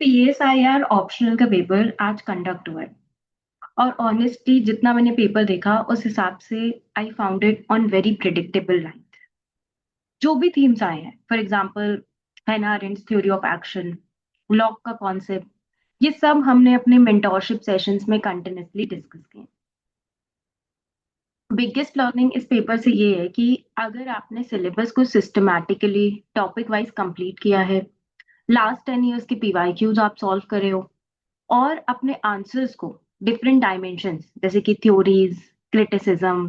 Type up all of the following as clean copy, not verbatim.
PSIR optional का paper आज conduct हुआ है और ऑनेस्टली जितना मैंने पेपर देखा उस हिसाब से I found it on very predictable line. जो भी थीम्स आए हैं, फॉर एग्जांपल हैना अरेंड्स थ्योरी ऑफ एक्शन, लॉक का कॉन्सेप्ट, ये सब हमने अपने मेंटोरशिप सेशंस में कंटिन्यूसली डिस्कस किए। बिगेस्ट लर्निंग इस पेपर से ये है कि अगर आपने सिलेबस को सिस्टमैटिकली टॉपिक वाइज कंप्लीट किया है, लास्ट 10 years के पीवाईक्यूज आप सॉल्व करे हो और अपने आंसर्स को डिफरेंट डायमेंशंस जैसे कि थ्योरीज, क्रिटिसिज्म,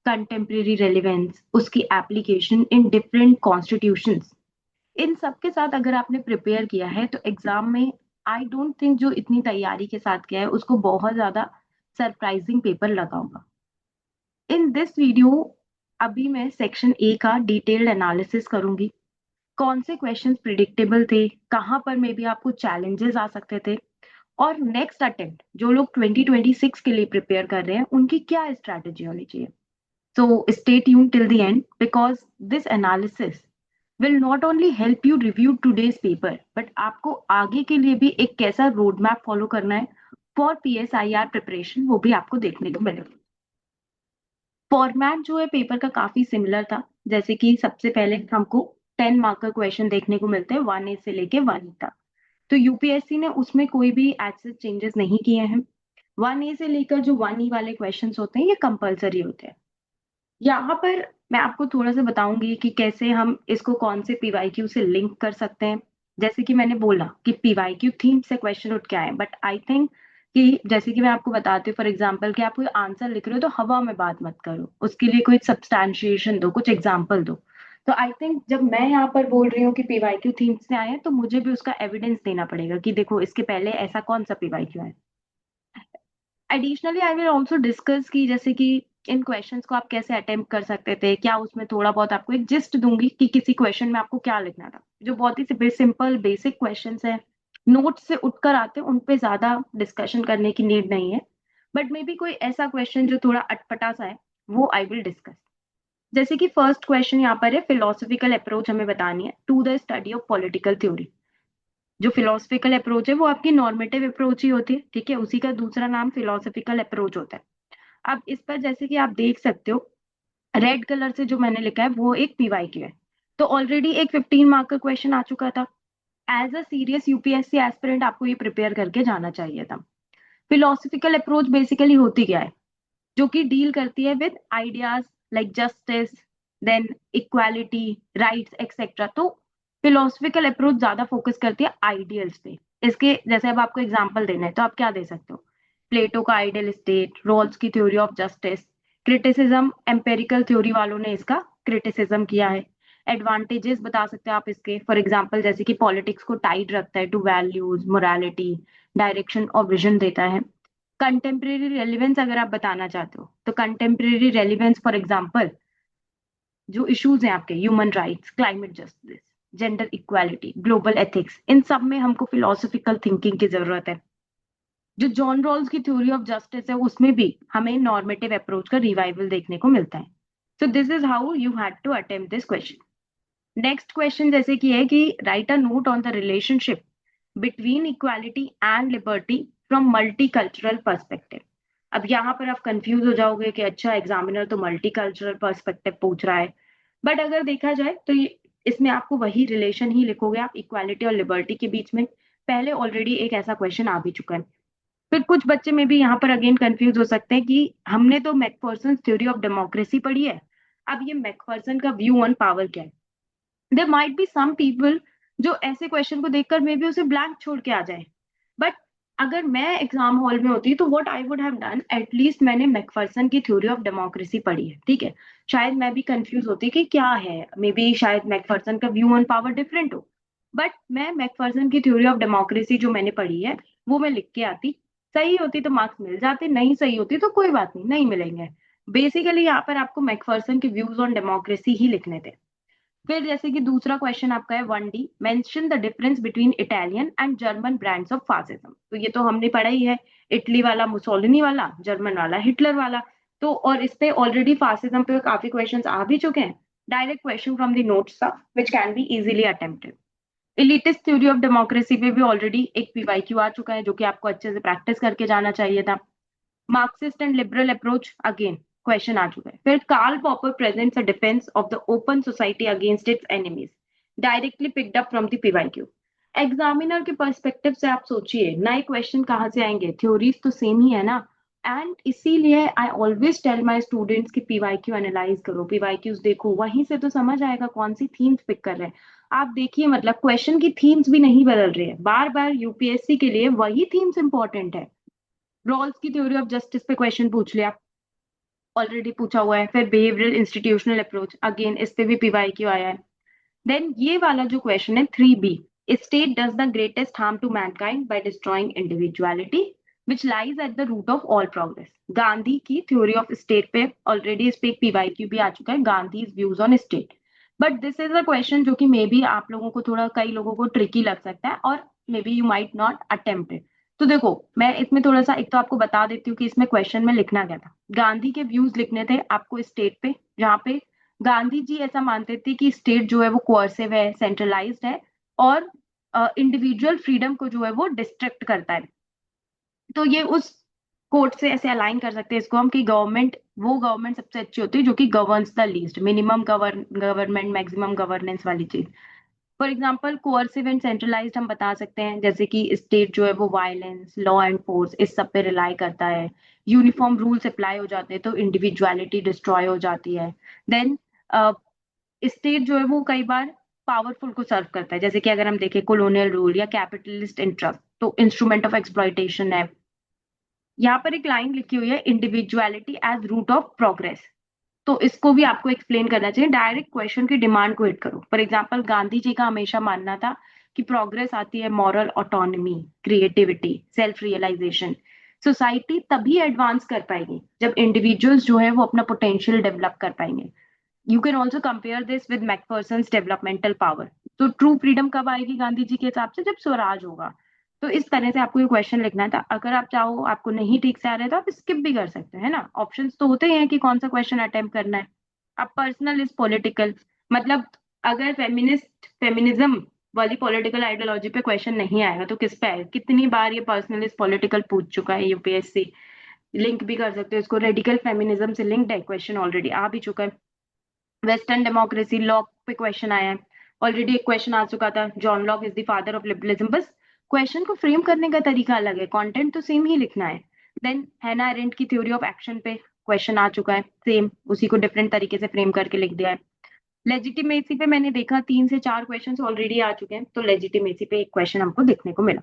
कंटेम्प्रेरी रेलिवेंस, उसकी एप्लीकेशन इन डिफरेंट कॉन्स्टिट्यूशंस, इन सब के साथ अगर आपने प्रिपेयर किया है तो एग्जाम में आई डोंट थिंक जो इतनी तैयारी के साथ किया है उसको बहुत ज्यादा सरप्राइजिंग पेपर लगा होगा। इन दिस वीडियो अभी मैं सेक्शन ए का डिटेल्ड एनालिसिस करूंगी। कौन से क्वेश्चंस प्रिडिक्टेबल थे, कहाँ पर मे बी आपको चैलेंजेस आ सकते थे, और नेक्स्ट अटेम्प्ट जो लोग 2026 के लिए प्रिपेयर कर रहे हैं उनकी क्या स्ट्रैटेजी होनी चाहिए। So stay tune till the end because this analysis will not only help you review today's paper but आपको आगे के लिए भी एक कैसा रोड मैप फॉलो करना है फॉर पीएसआईआर प्रिपरेशन वो भी आपको देखने को मिलेगा। फॉर्मेट जो है पेपर का काफी सिमिलर था। जैसे कि सबसे पहले हमको 10 मार्क का क्वेश्चन देखने को मिलते हैं 1A से लेके 1E तक। तो यूपीएससी ने उसमें कोई भी ऐसे चेंजेस नहीं किए हैं। 1A से लेकर जो 1E वाले क्वेश्चंस होते हैं ये कंपलसरी होते हैं। यहाँ पर मैं आपको थोड़ा सा बताऊंगी कि कैसे हम इसको कौन से पीवाईक्यू से लिंक कर सकते हैं। जैसे कि मैंने बोला कि पीवाईक्यू थीम से क्वेश्चन उठ के आए, बट आई थिंक कि जैसे कि मैं आपको बताती हूँ फॉर एग्जाम्पल कि आप कोई आंसर लिख रहे हो तो हवा में बात मत करो, उसके लिए कोई सब्सटैंशिएशन दो, कुछ एग्जाम्पल दो। तो आई थिंक जब मैं यहाँ पर बोल रही हूँ कि पीवाईक्यू थीम से आए हैं तो मुझे भी उसका एविडेंस देना पड़ेगा कि देखो इसके पहले ऐसा कौन सा पीवाईक्यू है। Additionally I will also discuss की जैसे कि इन क्वेश्चंस को आप कैसे अटेम्प्ट कर सकते थे, क्या उसमें थोड़ा बहुत आपको एक जिस्ट दूंगी कि किसी क्वेश्चन में आपको क्या लिखना था। जो बहुत ही सिंपल बेसिक क्वेश्चंस है, नोट्स से उठकर आते हैं, उन पे ज्यादा डिस्कशन करने की नीड नहीं है। बट मे बी कोई ऐसा क्वेश्चन जो थोड़ा अटपटा सा है वो आई विल डिस्कस। जैसे कि फर्स्ट क्वेश्चन यहाँ पर है, फिलोसफिकल अप्रोच हमें बतानी है to the study of political theory. जो फिलोसफिकल अप्रोच है वो आपकी नॉर्मेटिव अप्रोच ही होती है, ठीक है, उसी का दूसरा नाम फिलोसफिकल अप्रोच होता है। अब इस पर जैसे कि आप देख सकते हो रेड कलर से जो मैंने लिखा है वो एक पीवाईक्यू है। तो ऑलरेडी एक 15 मार्क का क्वेश्चन आ चुका था। As a serious UPSC aspirant आपको ये प्रिपेयर करके जाना चाहिए था। फिलोसफिकल अप्रोच बेसिकली होती क्या है, जो कि डील करती है with ideas like justice, then equality, rights etcetera. तो फिलोसफिकल अप्रोच ज्यादा फोकस करती है आइडियल्स पे। इसके जैसे अब आपको एग्जांपल देना है तो आप क्या दे सकते हो, प्लेटो का आइडियल स्टेट, रॉल्स की theory of justice, criticism, empirical theory वालों ने इसका क्रिटिसिज्म किया है। एडवांटेजेस बता सकते हैं आप इसके, फॉर एग्जांपल जैसे कि पॉलिटिक्स को टाइड रखता है टू वैल्यूज, मोरालिटी, डायरेक्शन और विजन देता है। कंटेम्प्रेरी रेलिवेंस अगर आप बताना चाहते हो तो कंटेम्प्रेरी रेलिवेंस फॉर एग्जांपल जो इश्यूज हैं आपके human rights, climate justice, gender equality, global ethics, इन सब में हमको फिलोसफिकल थिंकिंग की जरूरत है। जो जॉन रॉल्स की थ्योरी ऑफ जस्टिस है उसमें भी हमें नॉर्मेटिव अप्रोच का रिवाइवल देखने को मिलता है। So this is how you had to attempt this question. Next question जैसे कि है कि write a note on the relationship between equality and liberty from multi cultural perspective. अब यहाँ पर आप कंफ्यूज हो जाओगे कि अच्छा एग्जामिनर तो मल्टी कल्चरल पर्सपेक्टिव पूछ रहा है, बट अगर देखा जाए तो इसमें आपको वही रिलेशन ही लिखोगे आप इक्वालिटी और लिबर्टी के बीच में। पहले ऑलरेडी एक ऐसा क्वेश्चन आ भी चुका है। फिर कुछ बच्चे में भी यहाँ पर अगेन कंफ्यूज हो सकते हैं कि हमने तो मैकफर्सन थ्योरी ऑफ डेमोक्रेसी पढ़ी है, अब ये मैकफर्सन का व्यू ऑन पावर क्या है। There might be some people जो ऐसे क्वेश्चन को देखकर मे बी उसे ब्लैंक छोड़ के आ जाए। बट अगर मैं एग्जाम हॉल में होती तो what I would have done, at least मैंने मैकफर्सन की थ्योरी ऑफ डेमोक्रेसी पढ़ी है, ठीक है। शायद मैं भी कंफ्यूज होती कि क्या है, मे बी शायद मैकफर्सन का व्यू ऑन पावर डिफरेंट हो, बट मैं मैकफर्सन की थ्योरी ऑफ डेमोक्रेसी जो मैंने पढ़ी है वो मैं लिख के आती। सही होती तो मार्क्स मिल जाते, नहीं सही होती तो कोई बात नहीं, नहीं मिलेंगे। बेसिकली यहाँ पर आपको मैकफर्सन के व्यूज ऑन डेमोक्रेसी ही लिखने थे। फिर जैसे कि दूसरा क्वेश्चन आपका है 1D, mention the difference between Italian and German brands of fascism. तो ये तो हमने पढ़ा ही है, इटली वाला मुसोलिनी वाला, जर्मन वाला हिटलर वाला। तो और इस पे ऑलरेडी फासिज्म पे काफी क्वेश्चंस आ भी चुके हैं। Direct question from the notes था which can be easily attempted. Elitist theory of democracy पे भी ऑलरेडी एक पीवाईक्यू आ चुका है, जो कि आपको अच्छे से प्रैक्टिस करके जाना चाहिए था। Marxist and liberal approach, again question आ चुका है। फिर Karl Popper presents a defence of the open society against its enemies, directly picked up from the PYQ. Examiner के पर्सपेक्टिव से आप सोचिए नए क्वेश्चन कहाँ से आएंगे, थ्योरीज तो सेम ही है ना। एंड इसीलिए I always tell my students की पीवाईक्यू एनालाइज करो, पीवाईक्यूज देखो, वहीं से तो समझ आएगा कौन सी थीम्स पिक कर रहे हैं। आप देखिए, मतलब क्वेश्चन की थीम्स भी नहीं बदल रही है, बार बार यूपीएससी के लिए वही थीम्स इंपॉर्टेंट है। रॉल्स की थ्योरी ऑफ जस्टिस पे क्वेश्चन पूछ लिया, ऑलरेडी पूछा हुआ है। फिर बिहेवियरल इंस्टीट्यूशनल अप्रोच, अगेन इस पे भी पीवाईक्यू आया है। देन ये वाला जो क्वेश्चन है 3B, state does the greatest harm to mankind by destroying individuality which lies at the root of all progress. Gandhi की थ्योरी ऑफ स्टेट पे ऑलरेडी इस पे एक पीवाईक्यू भी आ चुका है, Gandhi views on state. But this is a question जो कि मे बी आप लोगों को थोड़ा, कई लोगों को ट्रिकी लग सकता है, और may be you might not attempt it. तो देखो, मैं इसमें थोड़ा सा एक तो आपको बता देती हूँ कि इसमें क्वेश्चन में लिखना क्या था। गांधी के व्यूज लिखने थे आपको स्टेट पे, जहाँ पे गांधी जी ऐसा मानते थे कि स्टेट जो है वो कोअर्सिव है, सेंट्रलाइज्ड है, और इंडिविजुअल फ्रीडम को जो है वो डिस्ट्रक्ट करता है। तो ये उस कोर्ट से ऐसे अलाइन कर सकते हैं इसको हम, कि गवर्नमेंट, वो गवर्नमेंट सबसे अच्छी होती है जो कि governs the least, minimum government maximum governance वाली चीज। For example coercive and centralised हम बता सकते हैं, जैसे कि स्टेट जो है वो वायलेंस, लॉ एंड फोर्स, इस सब पे रिलाई करता है। यूनिफॉर्म रूल्स अप्लाई हो जाते हैं तो इंडिविजुअलिटी डिस्ट्रॉय हो जाती है। देन स्टेट जो है वो कई बार पावरफुल को सर्व करता है, जैसे कि अगर हम देखें कॉलोनियल रूल या कैपिटलिस्ट इंटरेस्ट, तो इंस्ट्रूमेंट ऑफ एक्सप्लॉइटेशन है। यहाँ पर एक लाइन लिखी हुई है, individuality as root of progress. तो इसको भी आपको एक्सप्लेन करना चाहिए, डायरेक्ट क्वेश्चन की डिमांड को हिट करो। फॉर एग्जाम्पल गांधी जी का हमेशा मानना था कि प्रोग्रेस आती है moral autonomy, creativity, self realisation. Society तभी एडवांस कर पाएगी जब इंडिविजुअल्स जो है वो अपना पोटेंशियल डेवलप कर पाएंगे। You can also compare this with Macpherson's developmental power. तो ट्रू फ्रीडम कब आएगी गांधी जी के हिसाब से, जब स्वराज होगा। तो इस तरह से आपको ये क्वेश्चन लिखना था। अगर आप चाहो, आपको नहीं ठीक से आ रहा है तो आप स्किप भी कर सकते हैं ना, ऑप्शंस तो होते ही हैं कि कौन सा क्वेश्चन अटेम्प्ट करना है। अब पर्सनल इज पॉलिटिकल, मतलब अगर फेमिनिज्म वाली पॉलिटिकल आइडियोलॉजी पे क्वेश्चन नहीं आएगा तो किस पे आएगा? कितनी बार ये पर्सनल इज पॉलिटिकल पूछ चुका है यूपीएससी। लिंक भी कर सकते हो इसको, रेडिकल फेमिनिज्म से लिंक्ड है, क्वेश्चन ऑलरेडी आ भी चुका है। वेस्टर्न डेमोक्रेसी, लॉक पे क्वेश्चन आया है, ऑलरेडी एक क्वेश्चन आ चुका था, John Locke is the father of liberalism. बस क्वेश्चन को फ्रेम करने का तरीका अलग है, कंटेंट तो सेम ही लिखना है। देन हैना अरेंट की थ्योरी ऑफ एक्शन पे क्वेश्चन आ चुका है, सेम उसी को डिफरेंट तरीके से फ्रेम करके लिख दिया है। लेजिटिमेसी पे मैंने देखा 3 से 4 क्वेश्चन ऑलरेडी आ चुके हैं, तो लेजिटिमेसी पे एक क्वेश्चन हमको देखने को मिला।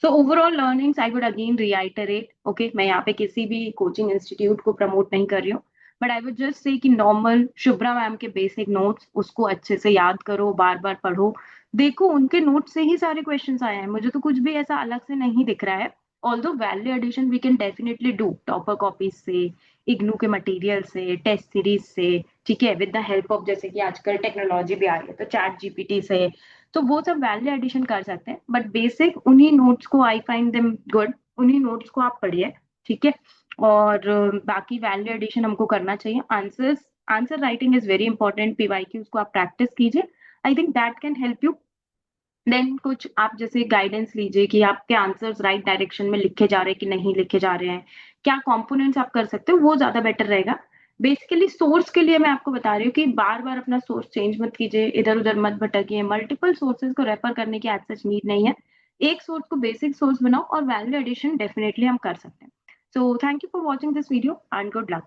So overall learnings I would again reiterate, okay, मैं यहाँ पे किसी भी कोचिंग इंस्टीट्यूट को प्रमोट नहीं कर रही हूँ, but I would just say कि नॉर्मल शुभ्रा मैम के बेसिक नोट्स, उसको अच्छे से याद करो, बार बार पढ़ो। देखो उनके नोट से ही सारे क्वेश्चंस आए हैं, मुझे तो कुछ भी ऐसा अलग से नहीं दिख रहा है। Although value addition we can definitely do topper copies से, इग्नू के मटेरियल से, टेस्ट सीरीज से, ठीक है, विद द हेल्प ऑफ, जैसे कि आजकल टेक्नोलॉजी भी आ रही है तो चैट जीपीटी से, तो वो सब वैल्यू एडिशन कर सकते हैं। बट बेसिक उन्हीं नोट्स को आई फाइंड देम गुड, उन्हीं नोट्स को आप पढ़िए, ठीक है। और बाकी वैल्यू एडिशन हमको करना चाहिए। Answer writing is very important, PYQs को आप प्रैक्टिस कीजिए, I think that can help you. Then कुछ आप जैसे गाइडेंस लीजिए कि आपके आंसर्स राइट डायरेक्शन में लिखे जा रहे हैं कि नहीं लिखे जा रहे हैं, क्या कंपोनेंट्स आप कर सकते हो, वो ज्यादा बेटर रहेगा। बेसिकली सोर्स के लिए मैं आपको बता रही हूँ कि बार बार अपना सोर्स चेंज मत कीजिए, इधर उधर मत भटकिए, मल्टीपल सोर्सेज को रेफर करने की आज सच नीड नहीं है। एक सोर्स को बेसिक सोर्स बनाओ और वैल्यू एडिशन डेफिनेटली हम कर सकते हैं। So thank you for watching this video and good luck.